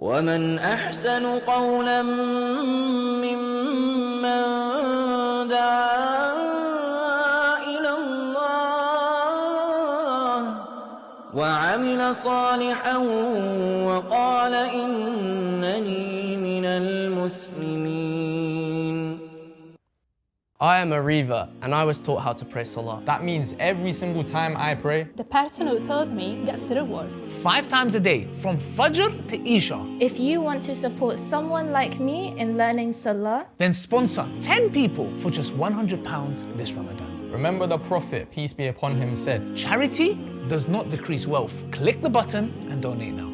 ومن أحسن قولا ممن دعا إلى الله وعمل صالحا وقال إنني من المسلمين. I am a Riva and I was taught how to pray salah. That means every single time I pray, the person who told me gets the reward. 5 times a day, from Fajr to Isha. If you want to support someone like me in learning salah, Then sponsor 10 people for just £100 this Ramadan. remember the Prophet, peace be upon him, said, Charity does not decrease wealth. Click the button and donate now.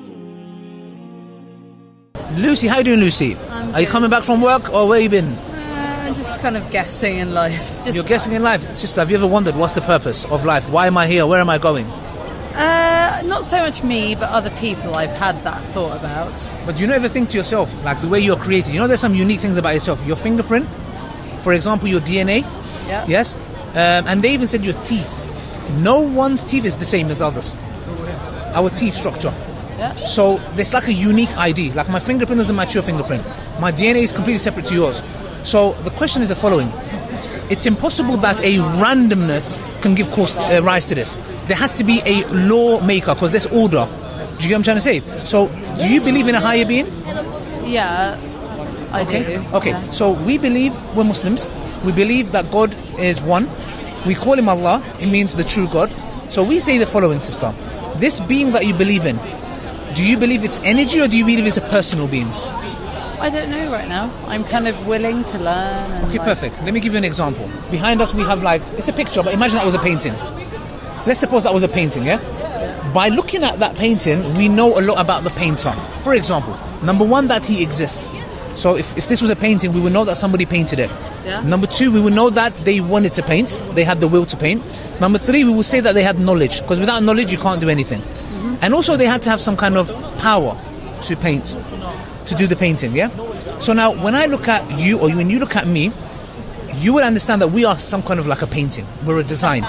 Lucy, how you doing, Lucy? Are you coming back from work or where you been? I'm just kind of guessing in life. You're guessing in life. Sister, have you ever wondered what's the purpose of life? Why am I here? Where am I going? Not so much me, but other people I've had that thought about. But do you ever think to yourself, like the way you're created, you know there's some unique things about yourself. Your fingerprint, for example, your DNA, Yeah. yes? And they even said your teeth. No one's teeth is the same as others. Our teeth structure. Yeah. So there's like a unique ID. Like my fingerprint doesn't match your fingerprint. My DNA is completely separate to yours. So the question is the following. It's impossible that a randomness can give rise to this. There has to be a lawmaker because there's order. Do you get what I'm trying to say? So do you believe in a higher being? Yeah, I do. Okay, Yeah. so we believe, we're Muslims, we believe that God is one. We call him Allah, it means the true God. So we say the following, sister. This being that you believe in, do you believe it's energy or do you believe it's a personal being? I don't know right now. I'm kind of willing to learn. And Okay, perfect. Let me give you an example. Behind us we have it's a picture, but imagine that was a painting. Let's suppose that was a painting, yeah? By looking at that painting, we know a lot about the painter. For example, number one, that he exists. So if this was a painting, we would know that somebody painted it. Yeah. Number two, we would know that they wanted to paint. They had the will to paint. Number three, we would say that they had knowledge. Because without knowledge, you can't do anything. Mm-hmm. And also, they had to have some kind of power to paint, to do the painting, yeah? So now, when I look at you, or when you look at me, you will understand that we are some kind of like a painting. We're a design.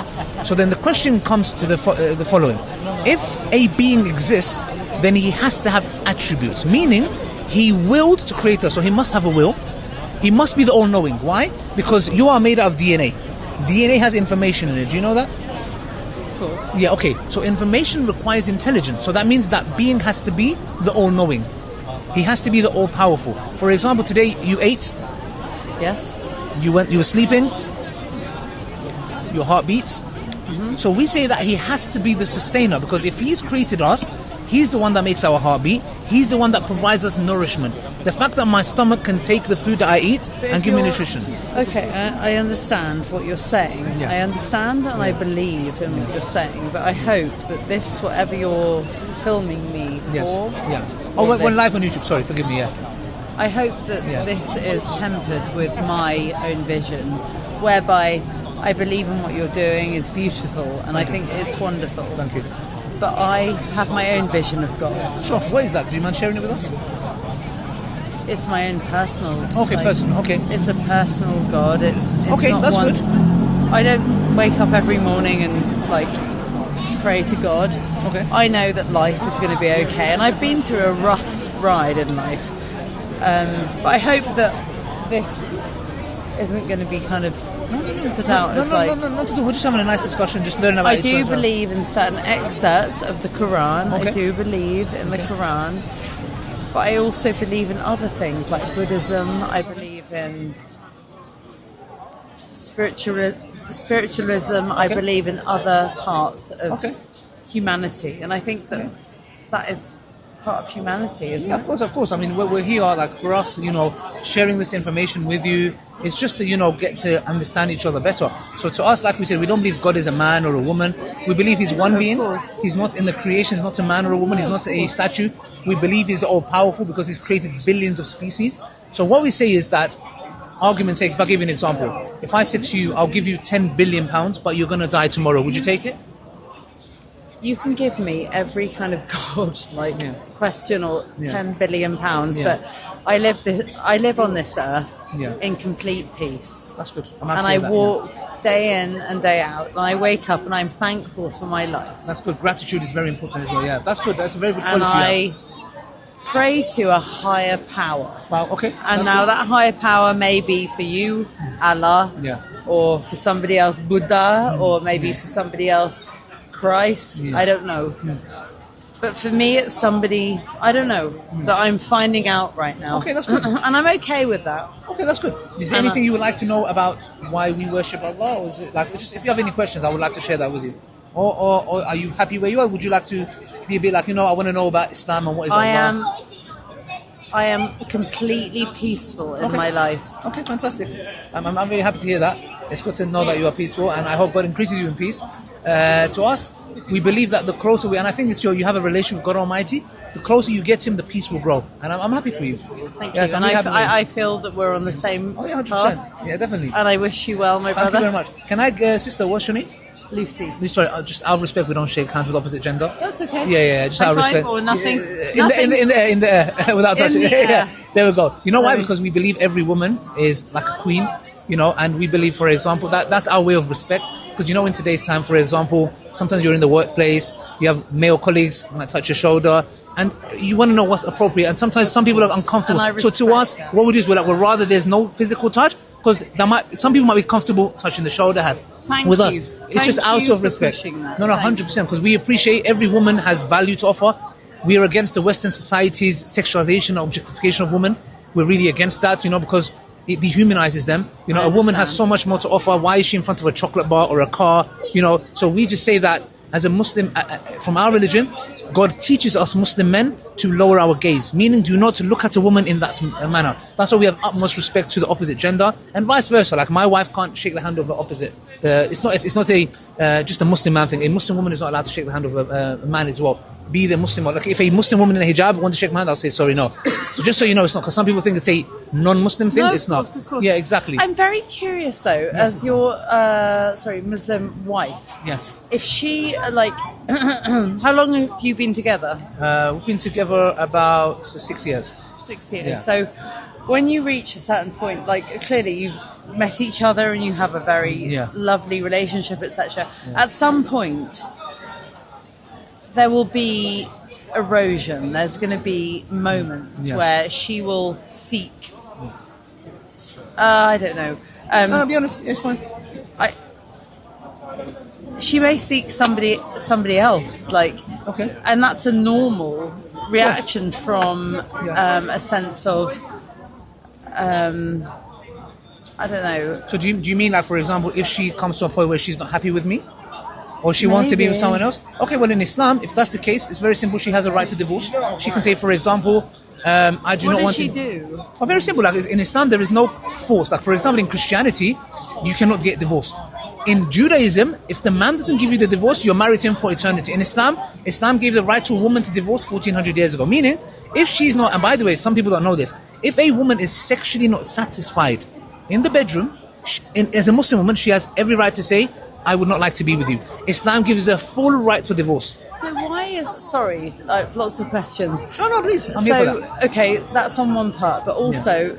So then the question comes to the following. If a being exists, then he has to have attributes. Meaning, he willed to create us, so he must have a will. He must be the all-knowing. Why? Because you are made out of DNA. DNA has information in it. Do you know that? Of course. Yeah, okay. So information requires intelligence. So that means that being has to be the all-knowing. He has to be the all-powerful. For example, today you ate. Yes. You were sleeping. Your heart beats. Mm-hmm. So we say that he has to be the sustainer, because if he's created us, he's the one that makes our heart beat. He's the one that provides us nourishment. The fact that my stomach can take the food that I eat and give me nutrition. Okay, I understand what you're saying. Yeah. I understand and I believe in what you're saying, but I hope that this, whatever you're filming me Yes. for... Yeah. Oh, when live on YouTube. Sorry, forgive me. Yeah. I hope that this is tempered with my own vision, whereby I believe in what you're doing is beautiful and I think it's wonderful. Thank you. But I have my own vision of God. Sure. What is that? Do you mind sharing it with us? It's my own personal. Okay, personal. Okay. It's a personal God. It's Okay, not that's one, good. I don't wake up every morning and pray to God. Okay. I know that life is going to be okay, and I've been through a rough ride in life. But I hope that this isn't going to be kind of put out as not to do. We're just having a nice discussion, just learning about I do believe in certain excerpts of the Quran. Okay. I do believe in the Quran. But I also believe in other things like Buddhism. I believe in spiritualism. I believe in other parts of humanity. And I think that is part of humanity, isn't it? Of course. I mean, we're here, for us, sharing this information with you. It's just to, get to understand each other better. So to us, like we said, we don't believe God is a man or a woman. We believe he's one being. Course. He's not in the creation. He's not a man or a woman. He's not a statue. We believe he's all-powerful because he's created billions of species. So what we say is that, argument's sake, if I give you an example, if I said to you, I'll give you £10 billion, but you're going to die tomorrow, would you take it? You can give me every kind of God question or £10 billion, but I live on this earth in complete peace. That's good. And I walk day in and day out, and I wake up and I'm thankful for my life. That's good. Gratitude is very important as well. Yeah, that's good. That's a very good And quality. I pray to a higher power. Wow, okay. And now that higher power may be for you, Allah, or for somebody else, Buddha, or maybe for somebody else, Christ. I don't know. But for me, it's somebody, I don't know, that I'm finding out right now. Okay, that's good. And I'm okay with that. Okay, that's good. Is there anything you would like to know about why we worship Allah? Or is it like, just if you have any questions, I would like to share that with you. Or are you happy where you are? Would you like to be a bit like, I want to know about Islam and what is Allah? I am completely peaceful in my life. Okay, fantastic. I'm very happy to hear that. It's good to know that you are peaceful, and I hope God increases you in peace. To us, we believe that the closer and I think it's you have a relationship with God Almighty, the closer you get to Him, the peace will grow. And I'm happy for you. Thank you. And I feel that we're on the same path. 100%. Yeah, definitely. And I wish you well, my brother. Thank you very much. Can I, sister, what's your name? Lucy. Sorry, just out of respect, we don't shake hands with opposite gender. That's okay. Yeah, just out of respect. Or nothing. In the air, without touching. Yeah, there we go. You know why? Because we believe every woman is like a queen, and we believe, for example, that's our way of respect. Because in today's time, for example, sometimes you're in the workplace, you have male colleagues who might touch your shoulder, and you want to know what's appropriate. And sometimes some people are uncomfortable. So to us, what we do is we'd rather there's no physical touch, because some people might be comfortable touching the shoulder head. With us, it's just out of respect. No, 100%, because we appreciate every woman has value to offer. We are against the Western society's sexualization or objectification of women. We're really against that, because it dehumanizes them. A woman has so much more to offer. Why is she in front of a chocolate bar or a car? So we just say that as a Muslim, from our religion, God teaches us Muslim men to lower our gaze, meaning do not to look at a woman in that manner. That's why we have utmost respect to the opposite gender, and vice versa. Like my wife can't shake the hand of the opposite. It's not a just a Muslim man thing. A Muslim woman is not allowed to shake the hand of a man as well. Be the Muslim. Like if a Muslim woman in a hijab wants to shake my hand, I'll say sorry, no. So just so you know, it's not, because some people think it's a non-Muslim thing. No, it's not. Of course. Yeah, exactly. I'm very curious though, as your Muslim wife. Yes. If she how long have you been together? We've been together about 6 years. 6 years. Yeah. So when you reach a certain point, clearly you've met each other and you have a very lovely relationship, etc. At some point, there will be erosion. There's going to be moments where she will seek. I don't know. I'll be honest, it's fine. She may seek somebody else, okay, and that's a normal reaction from a sense of, I don't know. So do you mean, for example, if she comes to a point where she's not happy with me, or she wants to be with someone else? Okay, well in Islam, if that's the case, it's very simple. She has a right to divorce. She can say, for example, I do not want to. What does she do? Oh, very simple. In Islam, there is no force. For example, in Christianity, you cannot get divorced. In Judaism, if the man doesn't give you the divorce, you're married to him for eternity. In Islam gave the right to a woman to divorce 1400 years ago. Meaning, if she's not, and by the way, some people don't know this, if a woman is sexually not satisfied in the bedroom, as a Muslim woman, she has every right to say, I would not like to be with you. Islam gives her full right for divorce. So lots of questions. No, please. I'm here for that. Okay, that's on one part, but also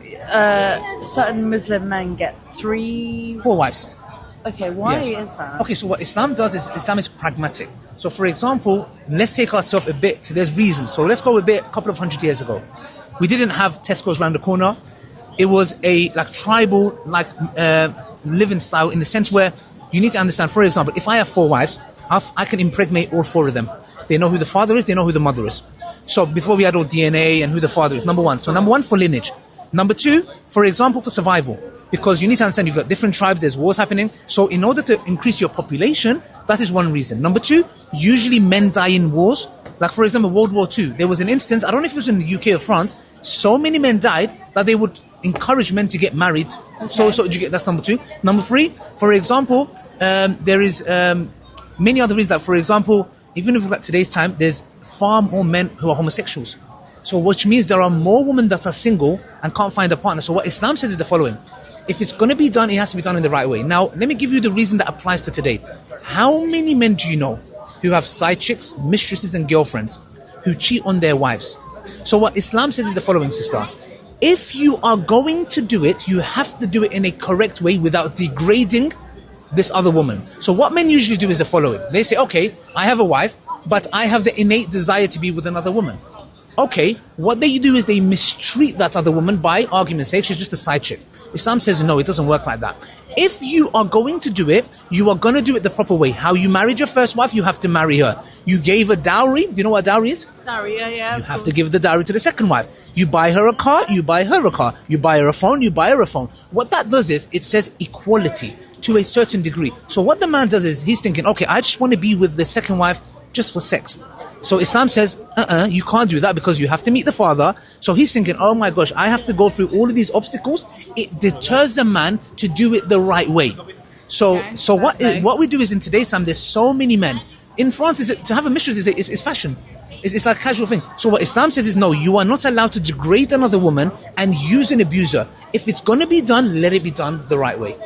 certain Muslim men get 4 wives. Okay, why is that? Okay, so what Islam does is, Islam is pragmatic. So for example, let's take ourselves a bit, there's reasons. So let's go a couple of 100 years ago. We didn't have Tesco's around the corner. It was a tribal, living style, in the sense where you need to understand, for example, if I have 4 wives, I can impregnate all 4 of them. They know who the father is, they know who the mother is. So before we had all DNA and who the father is, number one. So number one, for lineage. Number two, for example, for survival. Because you need to understand, you've got different tribes, there's wars happening. So in order to increase your population, that is one reason. Number two, usually men die in wars. Like for example, World War II, there was an instance, I don't know if it was in the UK or France, so many men died that they would encourage men to get married. Okay. So that's number two. Number three, for example, there is many other reasons that, for example, even if we've got today's time, there's far more men who are homosexuals. So which means there are more women that are single and can't find a partner. So what Islam says is the following. If it's going to be done, it has to be done in the right way. Now, let me give you the reason that applies to today. How many men do you know who have side chicks, mistresses and girlfriends who cheat on their wives? So what Islam says is the following, sister. If you are going to do it, you have to do it in a correct way without degrading this other woman. So what men usually do is the following. They say, okay, I have a wife, but I have the innate desire to be with another woman. Okay, what they do is they mistreat that other woman by argument's sake. She's just a side chick. Islam says no, it doesn't work like that. If you are going to do it, you are going to do it the proper way. How you married your first wife, you have to marry her. You gave a dowry. Do you know what a dowry is? Dowry, yeah. You have to give the dowry to the second wife. You buy her a car, you buy her a car. You buy her a phone, you buy her a phone. What that does is, it says equality to a certain degree. So what the man does is, he's thinking, okay, I just want to be with the second wife just for sex. So Islam says, you can't do that because you have to meet the father. So he's thinking, oh my gosh, I have to go through all of these obstacles. It deters a man to do it the right way. So what we do is, in today's time, there's so many men. In France, to have a mistress is fashion. It's like a casual thing. So what Islam says is, no, you are not allowed to degrade another woman and use and abuse her. If it's going to be done, let it be done the right way.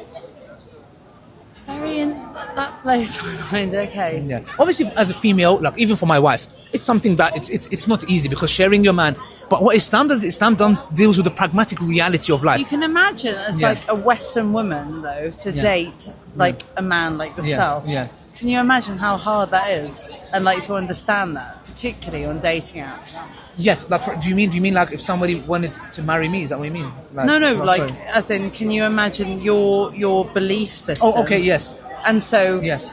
That blows my mind. Okay. Yeah. Obviously, as a female, like even for my wife, it's something that it's not easy because sharing your man. But what Islam does, deals with the pragmatic reality of life. You can imagine as like a Western woman though to date like a man like yourself. Yeah. Can you imagine how hard that is, and like to understand that, particularly on dating apps? Yes. Like, do you mean like if somebody wanted to marry me? Is that what you mean? Like, No, like sorry. as in, can you imagine your belief system? Oh, okay. Yes. And so Yes.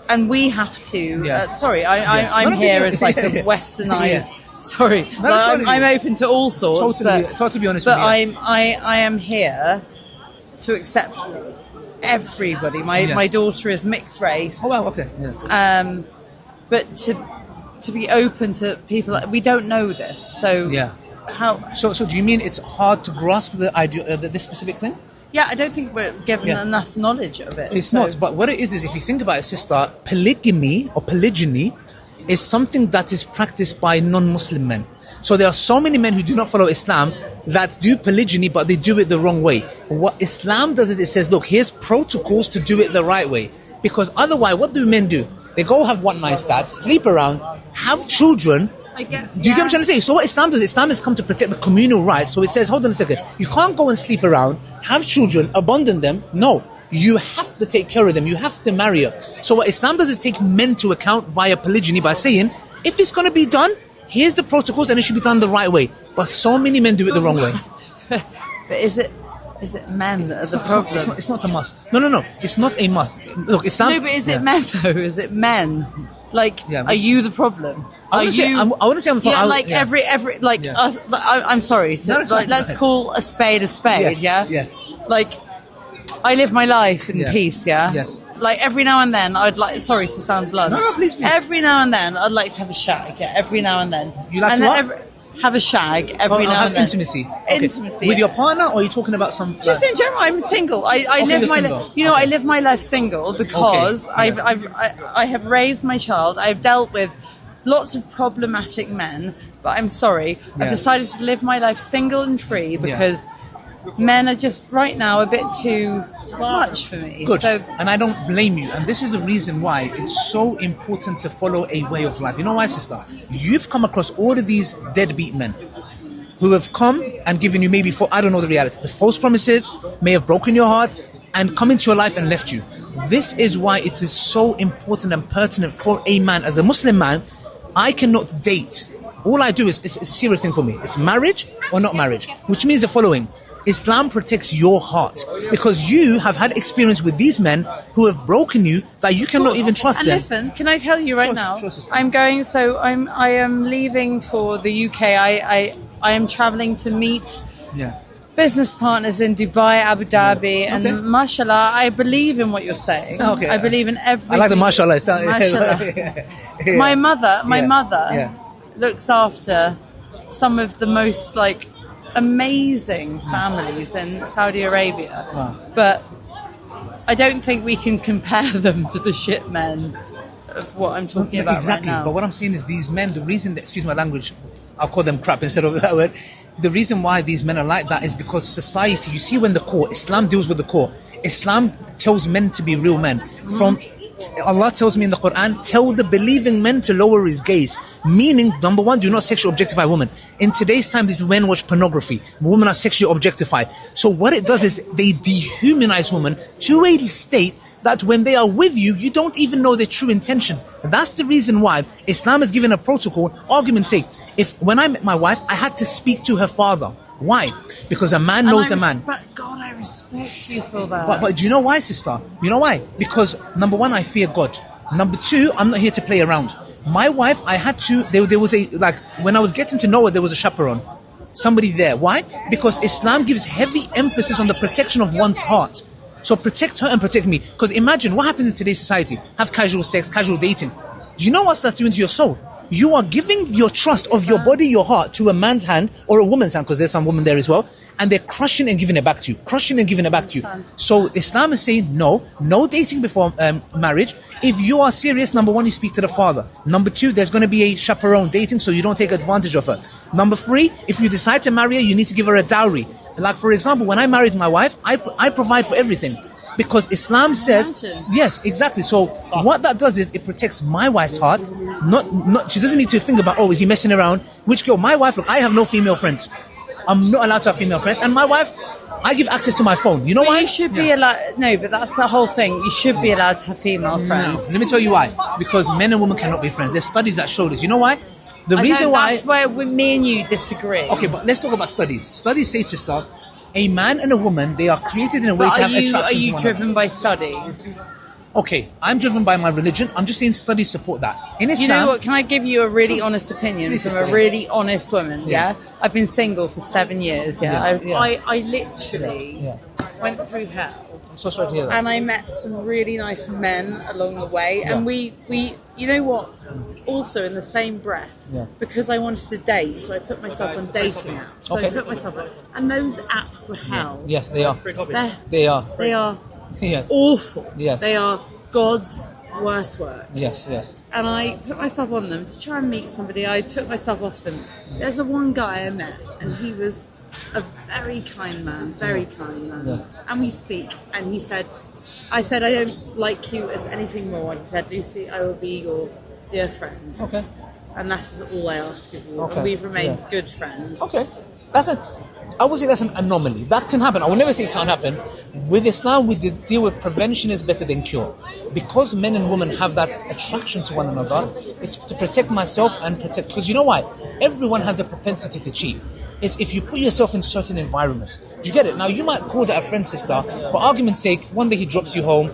and we have to. Yeah. I'm No, here yeah, as like a yeah. westernized. Yeah. Sorry, No, like, totally. I'm open to all sorts. Totally to be honest but with you. I am here to accept everybody. My daughter is mixed race. Oh wow. Okay. Yes. But to be open to people, we don't know this. So Yeah. how? So do you mean it's hard to grasp the idea, this specific thing? Yeah, I don't think we're given enough knowledge of it. It's not. But what it is if you think about it, sister, polygamy or polygyny is something that is practiced by non-Muslim men. So there are so many men who do not follow Islam that do polygyny, but they do it the wrong way. What Islam does is it says, look, here's protocols to do it the right way. Because otherwise, what do men do? They go have one night stands, sleep around, have children. Do you get what I'm trying to say? So what Islam does, Islam has come to protect the communal rights. So it says, hold on a second, you can't go and sleep around, have children, abandon them. No, you have to take care of them. You have to marry her. So what Islam does is take men to account via polygyny by saying, if it's going to be done, here's the protocols and it should be done the right way. But so many men do it the wrong way. But is it men that are the problem? It's not a must. No. It's not a must. Look, Islam... No, but is it men though? Is it men? Like, are you the problem? I want to say I'm the problem. Yeah, like every like I'm sorry. Let's call a spade a spade. Yes, yeah. yes. Like, I live my life in peace. Yeah. Yes. Like every now and then, I'd like. Sorry to sound blunt. No, please. Every now and then, I'd like to have a shag. Yeah. Every now and then. You like to what? Have a shag every now and then. Intimacy. Okay. Intimacy. With your partner, or are you talking about some... Just in general, I'm single. I live my life. You know, I live my life single because I have raised my child. I've dealt with lots of problematic men, but I'm sorry. I've decided to live my life single and free because men are just right now a bit too much for me. Good. So, and I don't blame you. And this is the reason why it's so important to follow a way of life. You know why, sister? You've come across all of these deadbeat men who have come and given you maybe, I don't know the reality, the false promises, may have broken your heart and come into your life and left you. This is why it is so important and pertinent for a man. As a Muslim man, I cannot date. All I do is a serious thing for me. It's marriage or not marriage, which means the following. Islam protects your heart because you have had experience with these men who have broken you that you cannot even trust and them. listen, can I tell you right now? Sure, sister. I am leaving for the UK. I am traveling to meet business partners in Dubai, Abu Dhabi, and mashallah, I believe in what you're saying. Okay. I believe in everything. I like the mashallah. Mashallah. My mother looks after some of the most like amazing families in Saudi Arabia. Wow. But I don't think we can compare them to the shit men of what I'm talking about exactly. right now. But what I'm saying is these men, the reason that, excuse my language, I'll call them crap instead of that word. The reason why these men are like that is because society, you see when the core, Islam deals with the core. Islam tells men to be real men. From Allah tells me in the Quran, tell the believing men to lower his gaze. Meaning, number one, do not sexually objectify women. In today's time, these men watch pornography. Women are sexually objectified. So what it does is they dehumanize women to a state that when they are with you, you don't even know their true intentions. That's the reason why Islam has given a protocol. Argument's sake, when I met my wife, I had to speak to her father. Why? Because a man knows a man. God, I respect you for that. But do you know why, sister? You know why? Because number one, I fear God. Number two, I'm not here to play around. My wife, I had to, there was when I was getting to know her, there was a chaperone. Somebody there. Why? Because Islam gives heavy emphasis on the protection of one's heart. So protect her and protect me. Because imagine what happens in today's society. Have casual sex, casual dating. Do you know what that's doing to your soul? You are giving your trust of your body, your heart to a man's hand or a woman's hand, because there's some women there as well, and they're crushing and giving it back to you. Crushing and giving it back to you. So Islam is saying no dating before marriage. If you are serious, number one, you speak to the father. Number two, there's going to be a chaperone dating, so you don't take advantage of her. Number three, if you decide to marry her, you need to give her a dowry. Like, for example, when I married my wife, I provide for everything. Because Islam says, yes, exactly. So what that does is it protects my wife's heart. Not she doesn't need to think about, is he messing around? Which girl? My wife, look, I have no female friends. I'm not allowed to have female friends. And my wife, I give access to my phone. You know why? You should be allowed. No, but that's the whole thing. You should be allowed to have female friends. No. Let me tell you why. Because men and women cannot be friends. There's studies that show this. You know why? The reason why. That's where me and you disagree. Okay, but let's talk about studies. Studies say, sister, a man and a woman, they are created in a way to have attraction to one another. Are you driven by studies? Okay, I'm driven by my religion. I'm just saying studies support that. In Islam, you know what? Can I give you a really honest opinion from a really honest woman? Yeah? I've been single for 7 years. I literally went through hell. I'm so sorry to hear that. And I met some really nice men along the way. And we you know what? Also in the same breath, because I wanted to date, so I put myself on dating apps. So I put myself on, and those apps were hell. Yes, they are. They are awful. Yes. They are God's worst work. Yes. And I put myself on them to try and meet somebody. I took myself off them. There's one guy I met, and he was a very kind man, and we speak, and he said, I said, I don't like you as anything more, and he said, Lucy, I will be your dear friend. Okay. And that is all I ask of you. Okay. And we've remained good friends. Okay. I would say that's an anomaly. That can happen. I will never say it can't happen. With Islam, we deal with prevention is better than cure. Because men and women have that attraction to one another, it's to protect myself and protect... Because you know why? Everyone has a propensity to cheat. It's if you put yourself in certain environments. Do you get it? Now, you might call that a friend, sister, for argument's sake, one day he drops you home,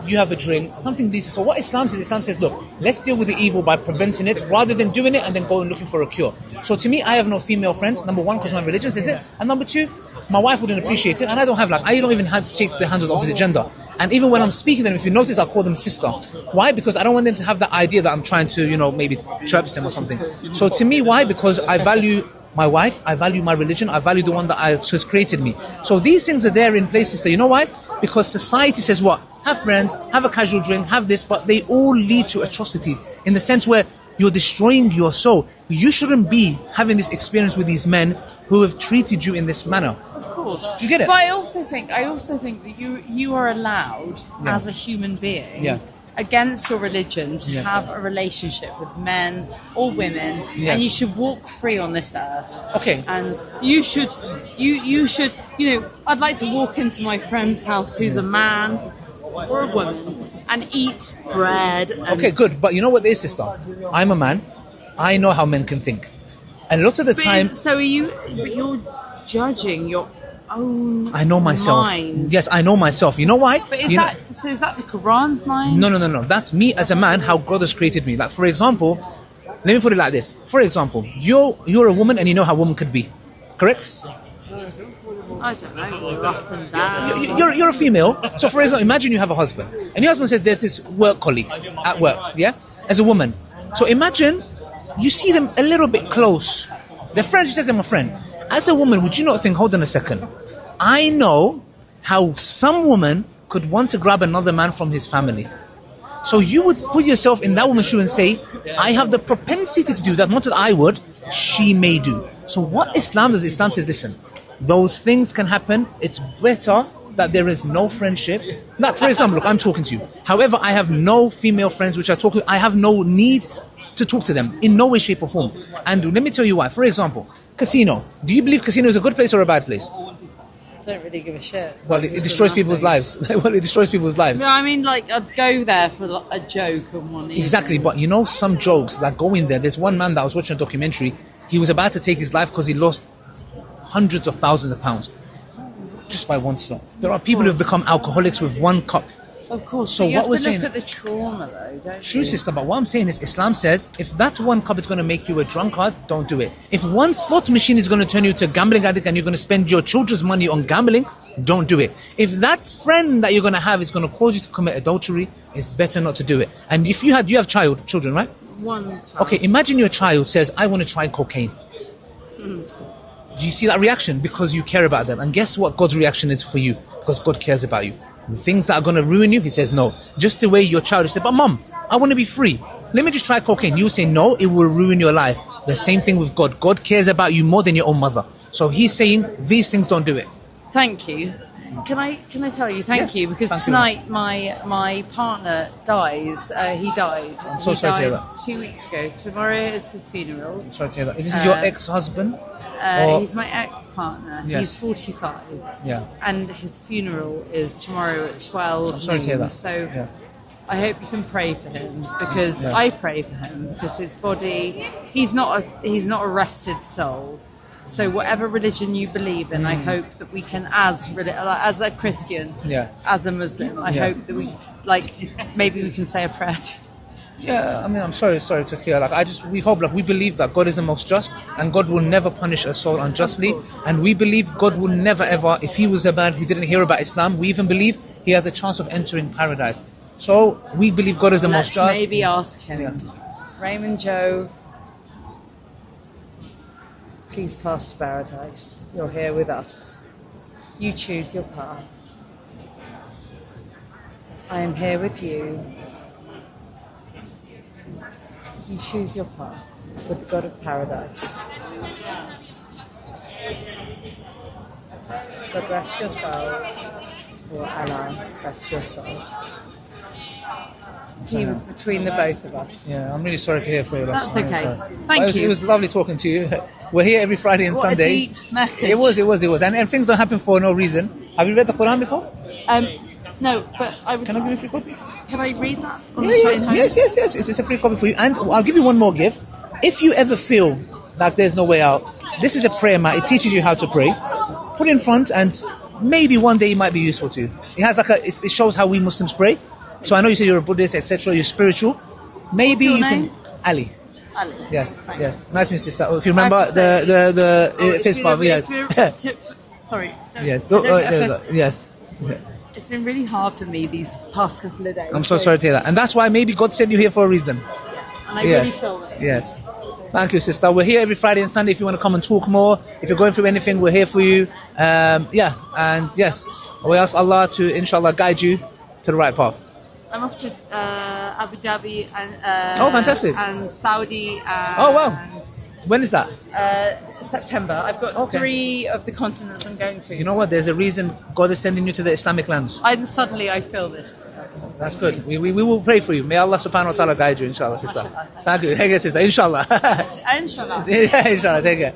you have a drink, something decent. So what Islam says, look, let's deal with the evil by preventing it rather than doing it and then going looking for a cure. So to me, I have no female friends. Number one, because my religion says it. And number two, my wife wouldn't appreciate it. And I don't even have to shake the hands of the opposite gender. And even when I'm speaking to them, if you notice, I'll call them sister. Why? Because I don't want them to have the idea that I'm trying to, maybe chirp them or something. So to me, why? Because I value my wife, I value my religion, I value the one that has created me. So these things are there in place, sister. You know why? Because society says what? Have friends, have a casual drink, have this, but they all lead to atrocities in the sense where you're destroying your soul. You shouldn't be having this experience with these men who have treated you in this manner. Of course. Do you get it? But I also think that you are allowed as a human being against your religion to have a relationship with men or women, and you should walk free on this earth. Okay. And you should, I'd like to walk into my friend's house who's a man or a woman and eat bread. Okay, good. But you know what it is, sister? I'm a man. I know how men can think. And a lot of the time... So you're judging your own I know myself. mind. Yes, I know myself. You know why? But is that the Quran's mind? No. That's me as a man, how God has created me. Like, for example, let me put it like this. For example, you're a woman and you know how a woman could be. Correct? I don't know. You're up and down. You're a female. So, for example, imagine you have a husband. And your husband says there's this work colleague at work, as a woman. So imagine you see them a little bit close. They're friends, she says I'm a friend. As a woman, would you not think, hold on a second, I know how some woman could want to grab another man from his family. So you would put yourself in that woman's shoe and say, I have the propensity to do that, not that I would, she may do. So what Islam does, Islam says, listen, those things can happen. It's better that there is no friendship. Like, for example, look, I'm talking to you. However, I have no female friends which I talk to. I have no need to talk to them in no way, shape or form. And let me tell you why. For example, casino. Do you believe casino is a good place or a bad place? don't really give a shit. Well, it destroys people's lives. Well, it destroys people's lives. No, I mean, like, I'd go there for like, a joke and one evening. Exactly, but you know, some jokes that go in there. There's one man that I was watching a documentary. He was about to take his life because he lost hundreds of thousands of pounds just by one slot. There are people who have become alcoholics with one cup. Of course. So you what have we're to saying, look at the trauma, though, don't true, you? sister. But what I'm saying is, Islam says if that one cup is going to make you a drunkard, don't do it. If one slot machine is going to turn you to a gambling addict and you're going to spend your children's money on gambling, don't do it. If that friend that you're going to have is going to cause you to commit adultery, it's better not to do it. And if you have children, right? One time. Okay, imagine your child says, I want to try cocaine. Do you see that reaction? Because you care about them. And guess what God's reaction is for you? Because God cares about you. And things that are going to ruin you, he says no. Just the way your child said, but mom, I want to be free. Let me just try cocaine. You say no, it will ruin your life. The same thing with God. God cares about you more than your own mother. So he's saying these things, don't do it. Thank you. Can I tell you thank Yes, you? Because thank you. tonight my partner dies. He died. I'm so he sorry to hear died that. 2 weeks ago. Tomorrow is his funeral. I'm sorry to hear that. Is this your ex-husband? Or- He's my ex-partner. Yes. He's 45. Yeah. And his funeral is tomorrow at 12 I'm sorry to hear noon. that. So Yeah. I hope you can pray for him because Yeah. I pray for him because his body. He's not a rested soul. So whatever religion you believe in, I hope that we can, as a Christian, Yeah. as a Muslim, I Yeah. hope that we maybe we can say a prayer. Yeah, I mean, I'm sorry to hear. We hope, we believe that God is the most just, and God will never punish a soul unjustly. And we believe God will never ever, if he was a man who didn't hear about Islam, we even believe he has a chance of entering paradise. So we believe God is the most Let's just. maybe ask him. Yeah. Raymond Joe, please pass to paradise. You're here with us. You choose your path. I am here with you. You choose your path with the God of paradise. God rest your soul, or Allah rest your soul. He was between the both of us. Yeah, I'm really sorry to hear for you. That's I'm really okay. sorry. Thank But you. It was lovely talking to you. We're here every Friday and What Sunday. a deep message. It was. And things don't happen for no reason. Have you read the Quran before? No, but I would. Can I give you a free copy? Can I read that on Yeah, the train home? Yes. It's a free copy for you. And I'll give you one more gift. If you ever feel like there's no way out, this is a prayer mat. It teaches you how to pray. Put it in front, and maybe one day it might be useful to you. It has it shows how we Muslims pray. So I know you say you're a Buddhist, etc. You're spiritual. Maybe What's you your can. name? Ali. Ali. Yes. Thanks. Yes. Nice meeting you, sister. If you remember I have to say- the fist bump, yes. Sorry. Yeah. Don't get There you offended. go. Yes. Yeah. It's been really hard for me these past couple of days. I'm so sorry to hear that. And that's why maybe God sent you here for a reason. And I Yes. really feel that. Yes. Thank you, sister. We're here every Friday and Sunday if you want to come and talk more. If you're going through anything, we're here for you. And yes, we ask Allah to, inshallah, guide you to the right path. I'm off to Abu Dhabi and Oh, fantastic. and Saudi. And Oh, wow. When is that? September. I've got Okay. 3 of the continents I'm going to. You know what? There's a reason God is sending you to the Islamic lands. Suddenly I feel this. That's good. We will pray for you. May Allah subhanahu wa ta'ala guide you, inshallah, sister. Thank you. Take care, sister. Inshallah. Inshallah. Yeah, inshallah. Take care.